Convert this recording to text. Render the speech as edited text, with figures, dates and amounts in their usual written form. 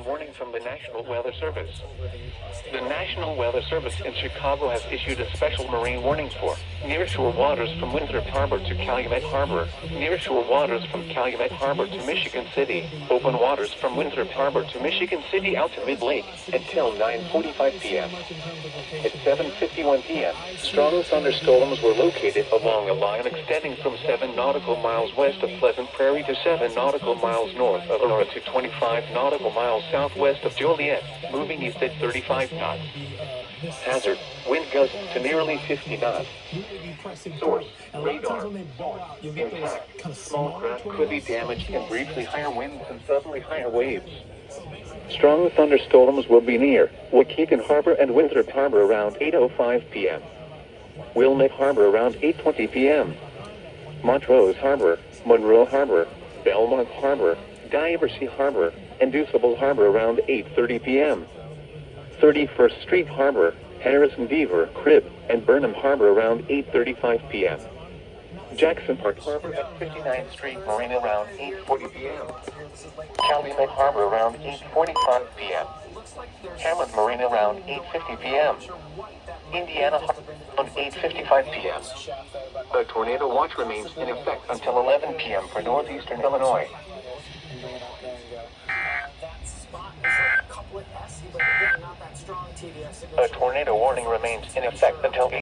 marine warning from the National Weather Service. The National Weather Service in Chicago has issued a special marine warning for nearshore waters from Winthrop Harbor to Calumet Harbor, nearshore waters from Calumet Harbor to Michigan City, open waters from Winthrop Harbor to Michigan City out to mid-lake until 9:45 p.m. At 7:51 p.m., strong thunderstorms were located along a line extending from 7 nautical miles west of Pleasant Prairie to 7 nautical miles north of Aurora to 25 nautical miles southwest of Joliet, moving east at 35 knots. Hazard, wind gusts to nearly 50 knots. Source, radar. Impact, small craft could be damaged and briefly higher winds and suddenly higher waves. Strong thunderstorms will be near Waukegan Harbor and Winthrop Harbor around 8:05 p.m. Wilmette Harbor around 8:20 p.m. Montrose Harbor, Monroe Harbor, Belmont Harbor, Diversey Harbor, and Deuceable Harbor around 8:30 p.m. 31st Street Harbor, Harrison Beaver, Cribb, and Burnham Harbor around 8:35 p.m. Jackson Park Harbor at 59th Street Marina around 8:40 p.m. Calumet Harbor around 8:45 p.m. Hammond Marina around 8:50 p.m. Indiana Harbor around 8:55 p.m. A tornado watch remains in effect until 11 p.m. for northeastern Illinois. A tornado warning remains in effect until